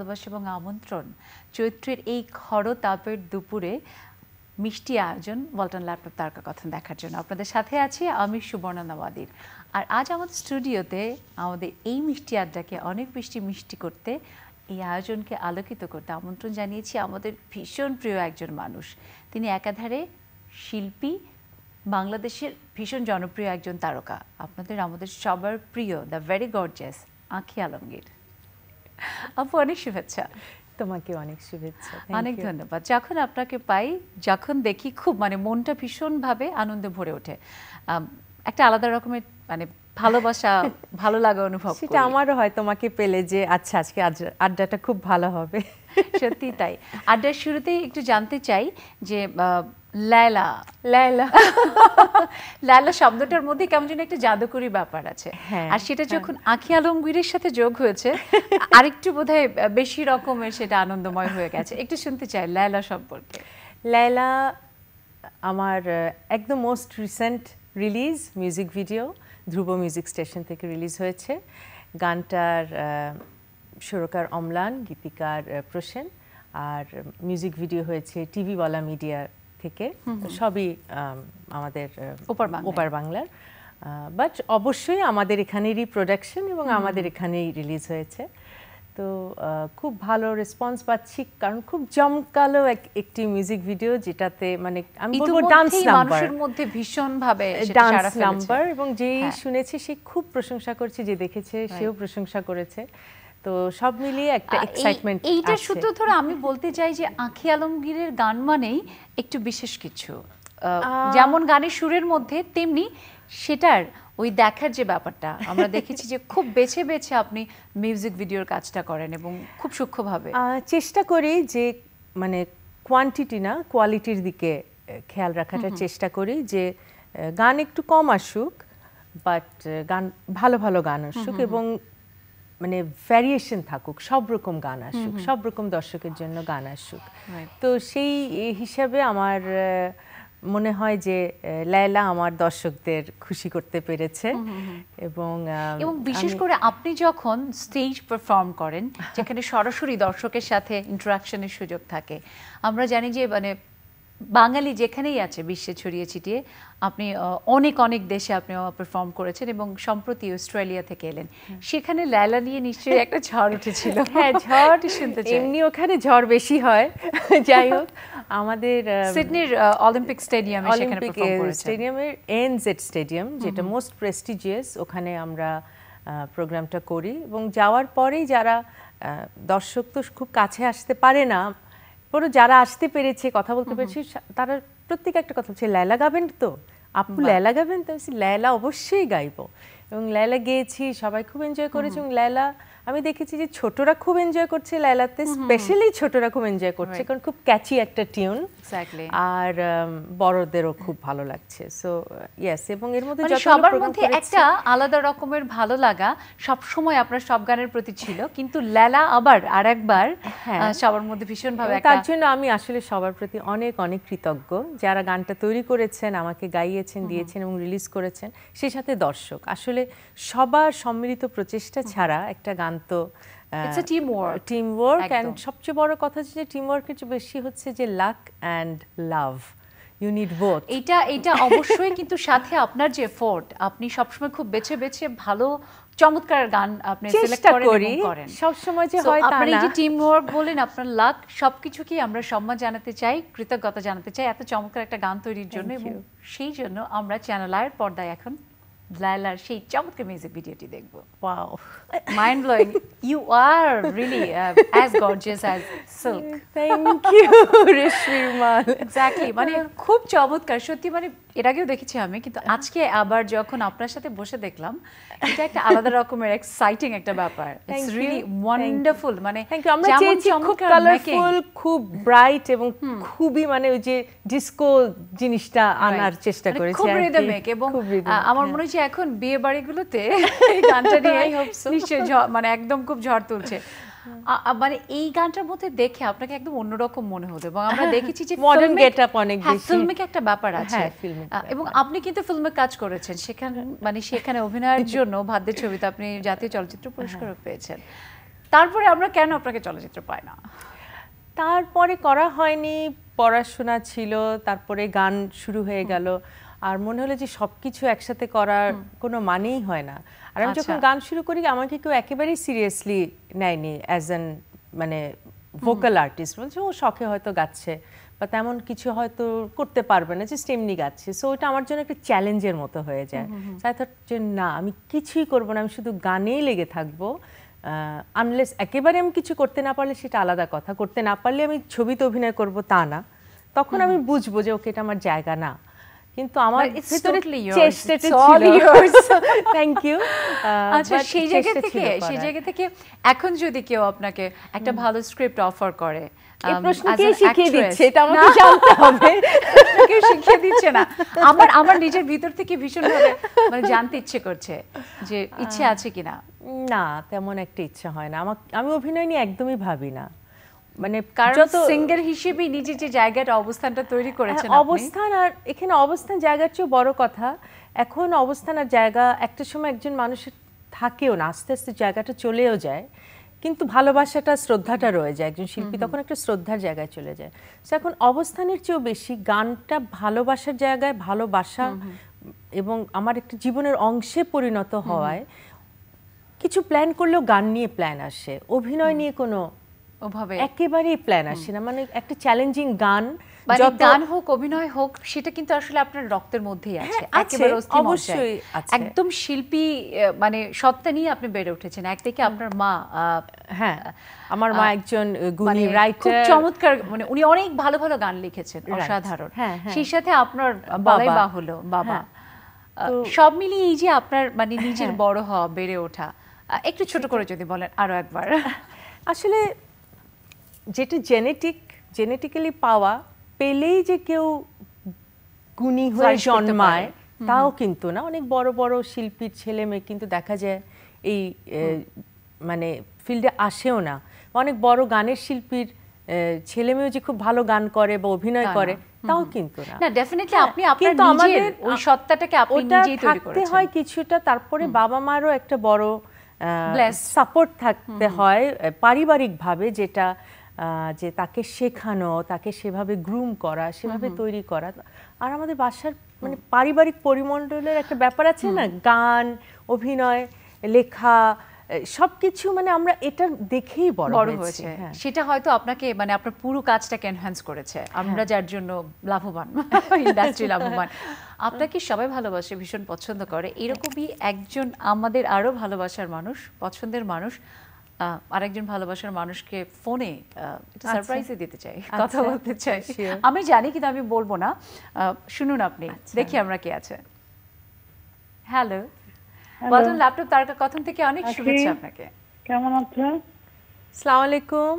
ভালোবাসা এবং আমন্ত্রণ চৈত্রের এই খরতাপের দুপুরে মিষ্টি আয়োজন ওয়ালটন ল্যাপটপ তারকাকথন দেখার জন্য আপনাদের সাথে আছি আমি সুবর্ণা নওয়াদির। আর আজ আমাদের স্টুডিওতে আমাদের এই মিষ্টি আড্ডাকে অনেক মিষ্টি করতে, এই আয়োজনকে আলোকিত করতে আমন্ত্রণ জানিয়েছি আমাদের ভীষণ প্রিয় একজন মানুষ। তিনি একাধারে শিল্পী, বাংলাদেশের ভীষণ জনপ্রিয় একজন তারকা, আমাদের সবার প্রিয় দ্য ভেরি গর্জিয়াস আঁখি আলমগীর। আপু অনেক শুভেচ্ছা। তোমাকে অনেক শুভেচ্ছা, অনেক ধন্যবাদ। যখন আপনাকে পাই, যখন দেখি, খুব মনটা ভীষণভাবে আনন্দে ভরে ওঠে। একটা আলাদা রকমের ভালোবাসা, ভালো লাগা অনুভব করি। সেটা আমারও হয় তোমাকে পেলে যে আচ্ছা আজকে আড্ডাটা খুব ভালো হবে। সত্যি তাই। আড্ডার শুরুতেই একটু জানতে চাই যে লায়লা লায়লা শব্দটার মধ্যে কেমন যেন একটা জাদুকরি ব্যাপার আছে, আর সেটা যখন আঁখি আলমগীরের সাথে যোগ হয়েছে আরেকটু বোধহয় বেশি রকমের সেটা আনন্দময় হয়ে গেছে। একটু শুনতে চাই লায়লা সম্পর্কে। লায়লা আমার একদম most recent release music video, Dhruba music station থেকে রিলিজ হয়েছে। গানটার সুরকার অম্লান, গীতিকার প্রসেন, আর মিউজিক ভিডিও হয়েছে টিভিওয়ালা মিডিয়া থেকে। সবই আমাদের ওপার বাংলার, বাট অবশ্যই আমাদের এখানেরই প্রোডাকশন এবং আমাদের এখানেই রিলিজ হয়েছে। তো খুব ভালো রেসপন্স পাচ্ছি, কারণ খুব জমকালো একটি মিউজিক ভিডিও, যেটাতে আমি বলবো ডান্স নাম্বার, মধ্যে ভীষণ ভাবে ডান্স নাম্বার, এবং যেই শুনেছে সে খুব প্রশংসা করছে, যে দেখেছে সেও প্রশংসা করেছে। তো সব মিলিয়ে একটা এক্সাইটমেন্ট। এইটা শুধু ধরো আমি বলতে চাই যে আঁখি আলমগীরের গান মানেই একটু বিশেষ কিছু, যেমন গানের সুরের মধ্যে তেমনি সেটার ওই দেখার যে ব্যাপারটা আমরা দেখেছি যে খুব বেছে বেছে আপনি মিউজিক ভিডিওর কাজটা করেন এবং খুব সূক্ষ্মভাবে চেষ্টা করি যে কোয়ান্টিটি না কোয়ালিটির দিকে খেয়াল রাখাটার চেষ্টা করি, যে গান একটু কম আসুক বাট গান ভালো ভালো গান আসুক, এবং ভ্যারিয়েশন থাকুক, সব রকম গান আসুক, সব রকম দর্শকের জন্য গান আসুক। তো সেই হিসাবে আমার মনে হয় যে লায়লা আমার দর্শকদের খুশি করতে পেরেছে। এবং বিশেষ করে আপনি যখন স্টেজ পারফর্ম করেন, যেখানে সরাসরি দর্শকের সাথে ইন্টারাকশনের সুযোগ থাকে, আমরা জানি যে বাঙালি যেখানেই আছে বিশ্বে ছড়িয়ে ছিটিয়ে, আপনি অনেক অনেক দেশে আপনি পারফর্ম করেছেন এবং সম্প্রতি অস্ট্রেলিয়া থেকে এলেন। সেখানে লায়লা নিয়ে নিশ্চয়ই একটা ঝড় উঠেছিল। হ্যাঁ, ঝড় শুনতে চাই। এমনি ওখানে ঝড় বেশি হয়। যাই হোক, আমাদের সিডনির অলিম্পিক স্টেডিয়ামে সেখানে পারফর্ম করেছেন। স্টেডিয়ামের এনজেড স্টেডিয়াম, যেটা মোস্ট প্রেস্টিজিয়াস, ওখানে আমরা প্রোগ্রামটা করি। এবং যাওয়ার পরেই যারা দর্শক তো খুব কাছে আসতে পারে না, পুরো যারা আসতে পেরেছে, কথা বলতে পেরেছে, তারা প্রত্যেক একটা কথা বলছে, লায়লা গাবেন তো, আপু লায়লা গাবেন তো? লায়লা অবশ্যই গাইবো। এবং লায়লা গেয়েছি, সবাই খুব এনজয় করেছে। এবং লায়লা আমি দেখেছি যে ছোটরা খুব এনজয় করছে লায়লাতে, স্পেশালি ছোটরা খুব এনজয় করছে, কারণ খুব ক্যাচি একটা টিউন, আর বড়দেরও খুব ভালো লাগছে। সো ইয়েস, এবং এর মধ্যে সবার মধ্যে একটা আলাদা রকমের ভালো লাগা সব সময় আপনার সব গানের প্রতি ছিল, কিন্তু লায়লা আবার আরেকবার সবার মধ্যে ভীষণ ভাবে। তার জন্য আমি আসলে সবার প্রতি অনেক অনেক কৃতজ্ঞ, যারা গানটা তৈরি করেছেন, আমাকে গাইয়েছেন, দিয়েছেন এবং রিলিজ করেছেন, সেই সাথে দর্শক। আসলে সবার সম্মিলিত প্রচেষ্টা ছাড়া একটা গান তো টিম ওয়ার্ক, এন্ড সবচেয়ে বড় কথা হচ্ছে যে টিম ওয়ার্কের চেয়ে বেশি হচ্ছে যে luck and love, you need both. এটা অবশ্যই, কিন্তু সাথে আপনার যে এফোর্ট, আপনি সবসময় খুব বেছে বেছে ভালো চমৎকার গান আপনি সিলেক্ট করেন। সব সময় যে হয় তা না। আপনি যে টিম ওয়ার্ক বলেন, আপনার লাক, সবকিছুকেই আমরা সম্মান জানাতে চাই, কৃতজ্ঞতা জানাতে চাই এত চমৎকার একটা গান তৈরির জন্য। এবং সেই জন্য আমরা চ্যানেল আয়ের পর্দায় এখন লায়লার সেই চমৎকার মিউজিক ভিডিওটি দেখব। Wow, mind blowing. You are really as gorgeous as silk. Thank you রেশমির মাল। এক্স্যাক্টলি, খুব চমৎকার সত্যি। এর আগেও দেখেছি আমি, কিন্তু আজকে আবার যখন আপনার সাথে বসে দেখলাম, এটা একটা আলাদা রকমের এক্সাইটিং একটা ব্যাপার। It's really wonderful. আমরা চেয়েছি খুব কালারফুল, খুব ব্রাইট, এবং খুবই ওই যে ডিস্কো জিনিসটা আনার চেষ্টা করেছি, খুব রিদমিক। এবং আমার মনে হয় যে এখন বিয়ে বাড়িগুলোতে এই গানটা নিয়ে নিশ্চয়ই একদম খুব ঝড় তুলছে। এই গানটার মধ্যে দেখে আপনাকে একদম অন্যরকম মনে হতো, এবং আমরা দেখেছি যে মডার্ন গেটআপ অনেক বেশি, ফিল্মিক একটা ব্যাপার আছে। এবং আপনি কিন্তু ফিল্মে কাজ করেছেন, সেখানে অভিনয়ের জন্য ভাদ্যের ছবিতে আপনি জাতীয় চলচ্চিত্র পুরস্কারও পেয়েছেন। তারপরে আমরা কেন আপনাকে চলচ্চিত্র পাই না? তারপরে করা হয়নি, পড়াশোনা ছিল, তারপরে গান শুরু হয়ে গেল, আর মনে হলো যে সবকিছু একসাথে করার কোনো মানেই হয় না। আর আমি যখন গান শুরু করি আমাকে কেউ একেবারেই সিরিয়াসলি নেয়নি অ্যাজ অ্যান মানে ভোকাল আর্টিস্ট, বলছে ও শখে হয়তো গাচ্ছে বা তেমন কিছু হয়তো করতে পারবে না, জাস্ট এমনি গাচ্ছে। সো ওটা আমার জন্য একটা চ্যালেঞ্জের মতো হয়ে যায়। তাই থট যে না, আমি কিছুই করবো না, আমি শুধু গানেই লেগে থাকবো। আনলেস একেবারে আমি কিছু করতে না পারলে সেটা আলাদা কথা, করতে না পারলে আমি ছবিতে অভিনয় করব তা না, তখন আমি বুঝবো যে ওকে এটা আমার জায়গা না। কিন্তু আমার ভিতরে চেষ্টাটা ছিল। Thank you. আচ্ছা, সেই জায়গা থেকে এখন যদি কেউ আপনাকে একটা ভালো স্ক্রিপ্ট অফার করে, এই প্রশ্ন কে শিখিয়ে দিচ্ছে এটা আমাকে জানতে হবে। কেউ শিখিয়ে দিচ্ছে না, আমার নিজের ভিতর থেকে ভীষণভাবে মানে জানতে ইচ্ছে করছে যে ইচ্ছে আছে কিনা। না, তেমন একটা ইচ্ছা হয় না আমার। আমি অভিনয় নিয়ে একদমই ভাবি না, মানে কারণ সিঙ্গার হিসেবে নিজে যে জায়গাটা অবস্থানটা তৈরি করেছেন, অবস্থান আর এখানে অবস্থান জায়গার চেয়ে বড় কথা এখন অবস্থান আর জায়গা একটা সময় একজন মানুষের থাকেও না, আস্তে আস্তে জায়গাটা চলেও যায়, কিন্তু ভালোবাসাটা শ্রদ্ধাটা রয়ে যায়। একজন শিল্পী তখন একটা শ্রদ্ধার জায়গায় চলে যায়। তো এখন অবস্থানের চেয়েও বেশি গানটা ভালোবাসার জায়গায়, ভালোবাসা এবং আমার একটা জীবনের অংশে পরিণত হওয়ায় কিছু প্ল্যান করলেও গান নিয়ে প্ল্যান আসে, অভিনয় নিয়ে কোনো ওভাবে একেবারেই প্ল্যান আসে না। মানে একটা চ্যালেঞ্জিং গান, যত গান হোক অভিনয় হোক, সেটা কিন্তু আসলে আপনার রক্তের মধ্যেই আছে, একেবারে অবশ্যই একদম শিল্পী মানে সত্তা নিয়ে আপনি বেড়ে উঠেছেন। একদিকে আপনার মা, হ্যাঁ আমার মা একজন গুণী রাইটার, খুব চমৎকার, মানে উনি অনেক ভালো ভালো গান লিখেছেন, অসাধারণ। সেই সাথে আপনার বলাই বাহুল্য বাবা, সব মিলিয়ে এই যে আপনার মানে নিজের বড় হওয়া, বেড়ে ওঠা, একটু ছোট করে যদি বলেন আরো একবার। আসলে যেটা জেনেটিক্যালি পাওয়া, পেলেই যে কেউ গুণী হয়ে জন্মায় তাও কিন্তু না। অনেক বড় বড় শিল্পীর ছেলে মেয়ে কিন্তু দেখা যায় এই মানে ফিল্ডে আসেও না। অনেক বড় গানের শিল্পীর ছেলে মেয়েও যে খুব ভালো গান করে বা অভিনয় করে তাও কিন্তু না। না, ডেফিনেটলি আপনি আপনার নিজের ওই সত্তাটাকে আপনি নিজেই তৈরি করেছেন। হয় কিছুটা, তারপরে বাবা মারও একটা বড় সাপোর্ট থাকতে হয় পারিবারিকভাবে, যেটা যে তাকে শেখানো, তাকে সেভাবে গ্রুম করা, সেভাবে তৈরি করা। আর আমাদের বাসার মানে পারিবারিক পরিমণ্ডলের একটা ব্যাপার আছে না, গান, অভিনয়, লেখা, সবকিছু মানে আমরা এটা দেখেই বড় হয়েছে। সেটা হয়তো আপনাকে মানে আপনার পুরো কাজটাকে এনহ্যান্স করেছে, আমরা যার জন্য লাভবান, ইন্ডাস্ট্রি লাভবান। আপনাকে সবাই ভালোবাসে, ভীষণ পছন্দ করে, এরকমই একজন আমাদের আরো ভালোবাসার মানুষ, পছন্দের মানুষ, আরেকজন ভালোবাসার মানুষকে ফোনে সারপ্রাইজে দিতে চাই, কথা বলতে চাই। আমি জানি কিন্তু আমি বলবো না, শুনুন আপনি, দেখি আমরা কে আছে। হ্যালো, ওয়ালটন ল্যাপটপ তারকা কথন থেকে অনেক শুভেচ্ছা আপনাকে। কেমন আছো? আসসালামু আলাইকুম।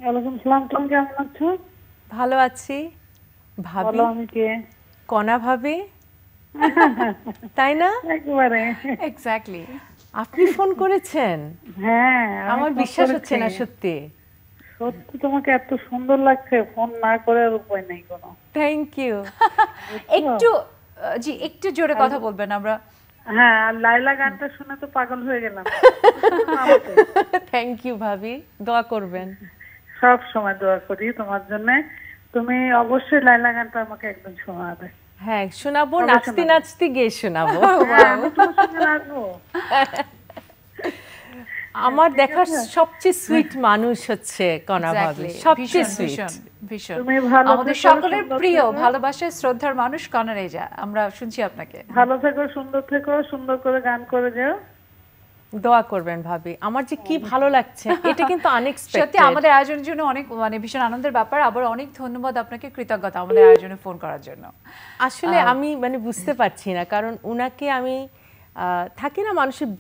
ওয়ালাইকুম সালাম। তুমি কেমন আছো? ভালো আছি। ভাবি? আমি কে? কণা ভাবি, তাই না? একেবারে এক্স্যাক্টলি। আপনি ফোন করেছেন? হ্যাঁ, আমার বিশ্বাস হচ্ছে না। সত্যি সত্যি তোমাকে এত সুন্দর লাগছে, ফোন না করে উপায় নেই কোনো। Thank you. একটু জি একটু জোরে কথা বলবেন। আমরা হ্যাঁ, আর লাইলা গানটা শুনে তো পাগল হয়ে গেলাম। থ্যাংক ইউ ভাবি, দোয়া করবেন। সব সময় দোয়া করি তোমার জন্য। তুমি অবশ্যই লাইলা গানটা আমাকে একদম শোনাবে। হ্যাঁ শোনাবো, নাচতে নাচতে গিয়ে শোনাবো। আমার দেখা সবচেয়ে সুইট মানুষ হচ্ছে কণা ভাবি, সবচেয়ে সুইট, ভীষণ আমাদের সকলের প্রিয়, ভালোবাসার শ্রদ্ধার মানুষ কণা রেজা। আমরা শুনছি আপনাকে। ভালো থেকো, সুন্দর থেকো, সুন্দর করে গান করে যাও। দোয়া করবেন ভাবি, আমার যে কি ভালো লাগছে, এটা কিন্তু আনএক্সপেক্টেড। সত্যি আমাদের আয়োজনের জন্য অনেক মানে ভীষণ আনন্দের ব্যাপার। আবার অনেক ধন্যবাদ আপনাকে, কৃতজ্ঞতা আমাদের আয়োজনে ফোন করার জন্য। আসলে আমি মানে বুঝতে পারছি না, কারণ উনাকে আমি থাকি না মানুষের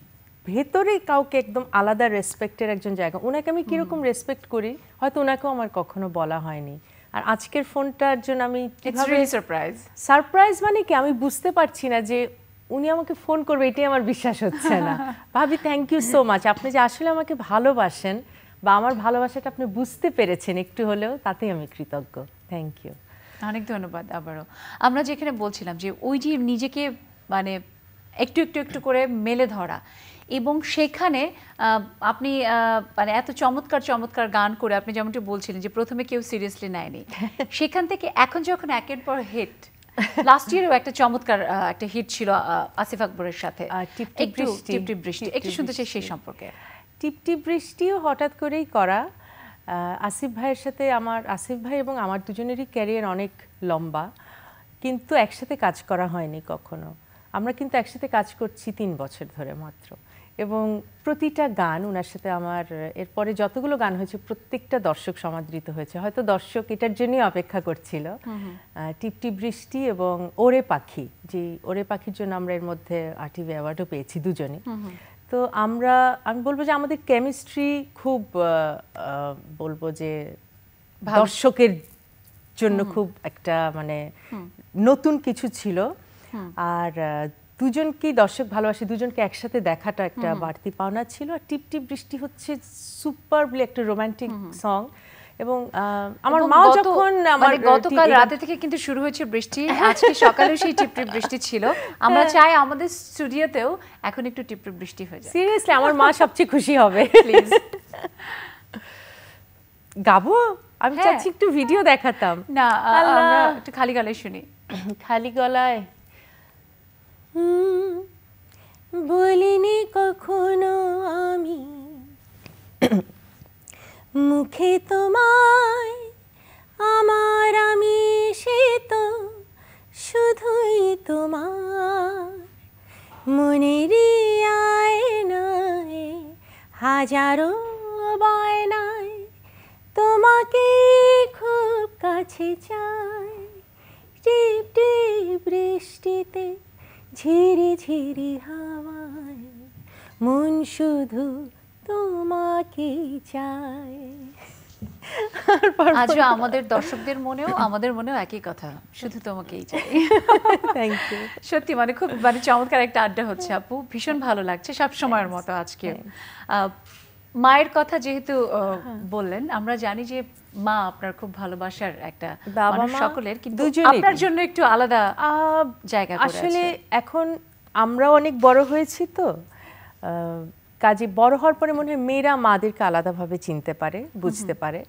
ভেতরে কাউকে একদম আলাদা রেসপেক্টের একজন জায়গা, উনাকে আমি কিরকম রেসপেক্ট করি হয়তো উনাকেও আমার কখনো বলা হয়নি। আর আজকের ফোনটার জন্য আমি সারপ্রাইজ মানে কি আমি বুঝতে পারছি না যে উনি আমাকে ফোন করবে, এটাই আমার বিশ্বাস হচ্ছে না। ভাবি থ্যাংক ইউ সো মাচ, আপনি যে আসলে আমাকে ভালোবাসেন বা আমার ভালোবাসাটা আপনি বুঝতে পেরেছেন একটু হলেও, তাতেই আমি কৃতজ্ঞ। থ্যাংক ইউ, অনেক ধন্যবাদ। আবারও আমরা যেখানে বলছিলাম যে ওই যে নিজেকে মানে একটু একটু একটু করে মেলে ধরা, এবং সেখানে আপনি মানে এত চমৎকার চমৎকার গান করে আপনি যেমনটি বলছিলেন যে প্রথমে কেউ সিরিয়াসলি নেয়নি, সেখান থেকে এখন যখন একের পর হিট, লাস্ট ইয়ারেও একটা চমৎকার একটা হিট ছিল আসিফ আকবরের সাথে টিপ টিপ বৃষ্টি, একটু শুনতে চাই সেই সম্পর্কে। টিপ টিপ বৃষ্টিও হঠাৎ করেই করা। আসিফ ভাইয়ের সাথে আসিফ ভাই এবং আমার দুজনেরই ক্যারিয়ার অনেক লম্বা, কিন্তু একসাথে কাজ করা হয়নি কখনো। আমরা কিন্তু একসাথে কাজ করছি 3 বছর ধরে মাত্র, এবং প্রতিটা গান ওনার সাথে আমার এরপরে যতগুলো গান হয়েছে প্রত্যেকটা দর্শক সমাদৃত হয়েছে। হয়তো দর্শক এটার জন্যই অপেক্ষা করছিল। টিপ টিপ বৃষ্টি এবং ওরে পাখি, যে ওরে পাখির জন্য আমরা এর মধ্যে আরটিভি অ্যাওয়ার্ডও পেয়েছি দুজনই। তো আমি বলবো যে আমাদের কেমিস্ট্রি খুব বলবো যে দর্শকের জন্য খুব একটা মানে নতুন কিছু ছিল। আর দুজনকেই দর্শক ভালোবাসে, দুজনকে একসাথে দেখাটা একটা বাড়তি পাওনা ছিল। আর টিপ টিপ বৃষ্টি হচ্ছে সুপারবলি একটা রোমান্টিক সং, এবং আমার মা যখন মানে গতকাল রাতে থেকে কিন্তু শুরু হয়েছে বৃষ্টি, আজকে সকালেও সেই টিপ টিপ বৃষ্টি ছিল। আমরা চাই আমাদের স্টুডিওতেও এখন একটু টিপ টিপ বৃষ্টি হয়ে যায়। সিরিয়াসলি আমার মা সবচেয়ে খুশি হবে। প্লিজ গাবো, আমি চাচ্ছি একটু ভিডিও দেখাতাম। না, আমরা একটু খালি গলায় শুনি। খালি গলায় বলিনি কখনো আমি মুখে তোমায় আমার, আমি সে তো শুধুই তোমার মনেরই আয়নায় হাজারো বায়নায় তোমাকে খুব কাছে চাই। টিপ টিপ বৃষ্টিতে ঝিরি ঝিরি হাওয়ায় মন শুধু তোমাকে চায়। আজও আমাদের দর্শকদের মনেও আমাদের মনেও একই কথা, শুধু তোমাকেই চাই। Thank you. সত্যি মানে খুব মানে চমৎকার একটা আড্ডা হচ্ছে আপু, ভীষণ ভালো লাগছে সব সময়ের মতো আজকে। মায়ের কথা যেহেতু বললেন, আমরা জানি যে মা আপনার খুব ভালোবাসার একটা মানুষ সকলের, কিন্তু আপনার জন্য একটু আলাদা জায়গা করে আছে। আসলে এখন আমরা অনেক বড় হয়েছি তো, কাজে বড় হওয়ার পরে মনে হয় মেয়েরা মাদেরকে আলাদাভাবে চিনতে পারে, বুঝতে পারে,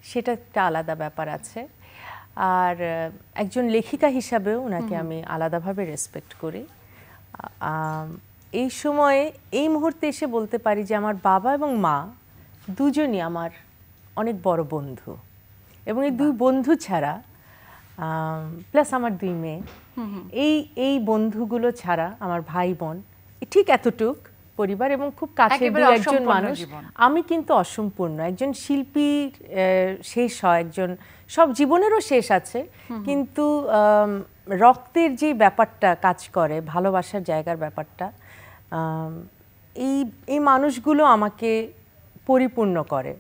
সেটা একটা আলাদা ব্যাপার আছে। আর একজন লেখিকা হিসাবেও ওনাকে আমি আলাদাভাবে রেসপেক্ট করি। এই সময়ে এই মুহূর্তে এসে বলতে পারি যে আমার বাবা এবং মা দুজনই আমার অনেক বড় বন্ধু, এবং এই 2 বন্ধু ছাড়া প্লাস আমার 2 মেয়ে, এই বন্ধুগুলো ছাড়া আমার ভাই বোন ঠিক এতটুক পরিবার এবং খুব কাছের একজন মানুষ, আমি কিন্তু অসম্পূর্ণ। একজন শিল্পীর শেষ হয়, একজন সব জীবনেরও শেষ আছে, কিন্তু রক্তের যে ব্যাপারটা কাজ করে, ভালোবাসার জায়গার ব্যাপারটা, এই মানুষগুলো আমাকে পরিপূর্ণ করে।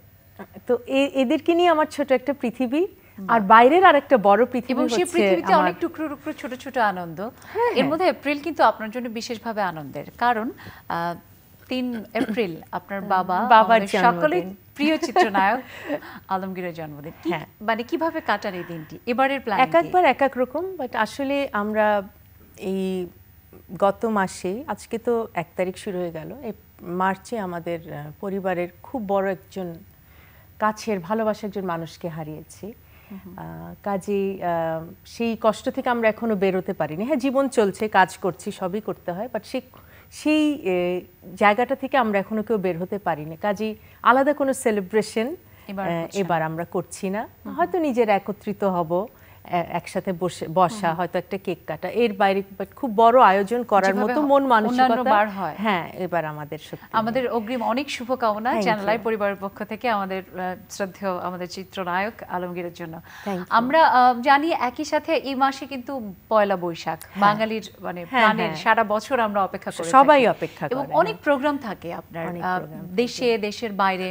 তো এদেরকে নিয়ে আমার ছোট একটা পৃথিবী, আর বাইরের আরেকটা বড় পৃথিবী হচ্ছে পৃথিবীতে অনেক টুকরো টুকরো ছোট ছোট আনন্দ। এর মধ্যে এপ্রিল কিন্তু আপনার জন্য বিশেষভাবে আনন্দের, কারণ 3 এপ্রিল আপনার বাবার সকলের প্রিয় চিত্রনায়ক আলমগীরের জন্মদিন। মানে কিভাবে কাটান এই দিনটি? এবারের প্ল্যান একবার এক এক রকম, বাট আসলে আমরা এই গত মাসে, আজকে তো 1 তারিখ শুরু হয়ে গেল, এই মার্চে আমাদের পরিবারের খুব বড় একজন কাছের ভালোবাসার একজন মানুষকে হারিয়েছি। কাজেই সেই কষ্ট থেকে আমরা এখনো বেরোতে পারিনি। হ্যাঁ, জীবন চলছে, কাজ করছি, সবই করতে হয়, বাট সেই জায়গাটা থেকে আমরা এখনো কেউ বের হতে পারিনি। কাজেই আলাদা কোনো সেলিব্রেশন এবার আমরা করছি না। হয়তো নিজেরা একত্রিত হব, একসাথে বসা, হয়তো একটা কেক কাটা, এর বাইরে খুব বড় আয়োজন করার মতো মন মানসিকতা হ্যাঁ এবার আমাদের অগ্রিম অনেক শুভকামনা চ্যানেল আই পরিবারের পক্ষ থেকে আমাদের শ্রদ্ধেয় আমাদের চিত্রনায়ক আলমগীরের জন্য। আমরা জানি একই সাথে এই মাসে কিন্তু পয়লা বৈশাখ, বাঙালির মানে প্রাণের, সারা বছর আমরা অপেক্ষা করি, সবাই অপেক্ষা করে, এবং অনেক প্রোগ্রাম থাকে আপনার দেশে দেশের বাইরে।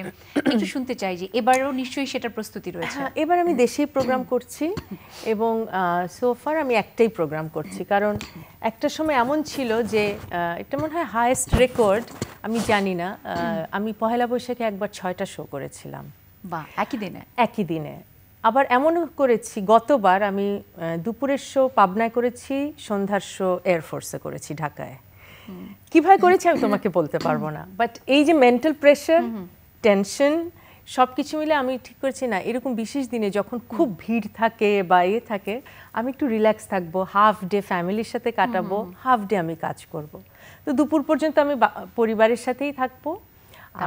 একটু শুনতে চাই যে এবারেও নিশ্চয়ই সেটার প্রস্তুতি রয়েছে। এবার আমি দেশেই প্রোগ্রাম করছি, এবং সোফার আমি একটাই প্রোগ্রাম করছি, কারণ একটা সময় এমন ছিল যে এটা মনে হয় হাইয়েস্ট রেকর্ড, আমি জানি না, আমি পহেলা বৈশাখে একবার 6টা শো করেছিলাম। বাহ, একই দিনে। আবার এমনও করেছি, গতবার আমি দুপুরের শো পাবনায় করেছি, সন্ধ্যার শো এয়ারফোর্সে করেছি ঢাকায়। কিভাবে করেছি আমি তোমাকে বলতে পারবো না, বাট এই যে মেন্টাল প্রেশার, টেনশন সব কিছু মিলে আমি ঠিক করেছি না, এরকম বিশেষ দিনে যখন খুব ভিড় থাকে বা থাকে, আমি একটু রিল্যাক্স থাকবো, হাফ ডে ফ্যামিলির সাথে কাটাবো, হাফ ডে আমি কাজ করব। তো দুপুর পর্যন্ত আমি পরিবারের সাথেই থাকবো,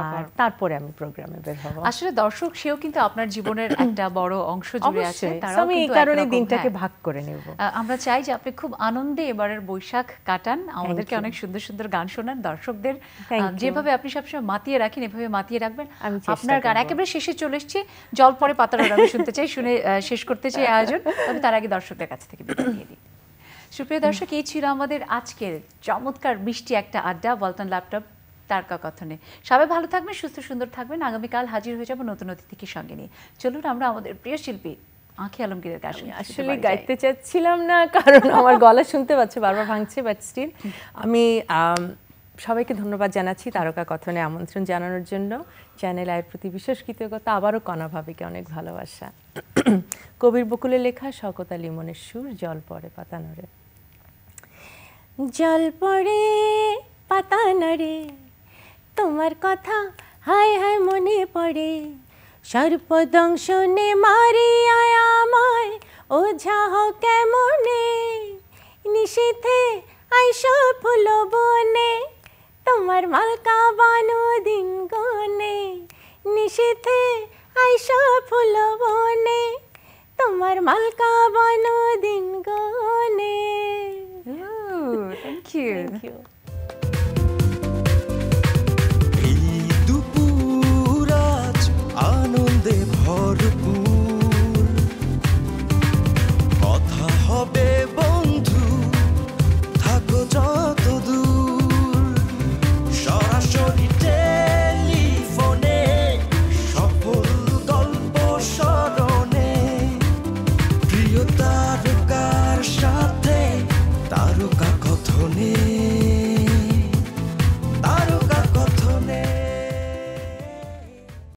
আর তারপরে আমি প্রোগ্রামে বের হব। আসলে দর্শক সেও কিন্তু আপনার জীবনের একটা বড় অংশ জুড়ে আছে, তারাও আমি এই কারণে দিনটাকে ভাগ করে নেব। আমরা চাই যে আপনি খুব আনন্দে এবারের বৈশাখ কাটান, আমাদেরকে অনেক সুন্দর সুন্দর গান শোনান, দর্শকদের যেভাবে আপনি সবসময় মাতিয়ে রাখেন এভাবে মাতিয়ে রাখবেন। আপনার গান একেবারে শেষে চলে এসেছে, জল পরে পাতার আমি শুনতে চাই, শুনে শেষ করতে চাই আয়োজন, তবে তার আগে দর্শকদের কাছ থেকে বিদায় নিয়ে দিই। সুপ্রিয় দর্শক, এই ছিল আমাদের আজকের চমৎকার মিষ্টি একটা আড্ডা ওয়ালটন ল্যাপটপ তারকা কথনে। সবাই ভালো থাকবেন, সুস্থ সুন্দর থাকবেন। আগামীকাল হাজির হয়ে যাবো নতুন অতিথিকে সঙ্গে নিয়ে। চলুন আমরা আমাদের প্রিয় শিল্পী আঁখি আলমগীরের কাছে। আসলে গাইতে চাচ্ছিলাম না, কারণ আমার গলা শুনতে পাচ্ছে বারবার ভাঙছে, বাট স্টিল আমি সবাইকে ধন্যবাদ জানাচ্ছি তারকা কথনে আমন্ত্রণ জানানোর জন্য। চ্যানেল আয়ের প্রতি বিশেষ কৃতজ্ঞতা, আবারও কণা ভাবিকে অনেক ভালোবাসা। কবির বকুলের লেখা, শওকত আলী ইমনের সুর, জল পড়ে পাতা নড়ে। জল পড়ে পাতা নড়ে, তোমার কথা হায় হায় মনে পড়ে, সর্পদংশনে মারিয়া আমায় ওঝা হও কেমনে, নিশীথে আইসো ফুল বনে, তোমার মালকা বানো দিন গনে, নিশীথে আইসো ফুল বনে, তোমার মালকা বানো দিন গনে। Thank you.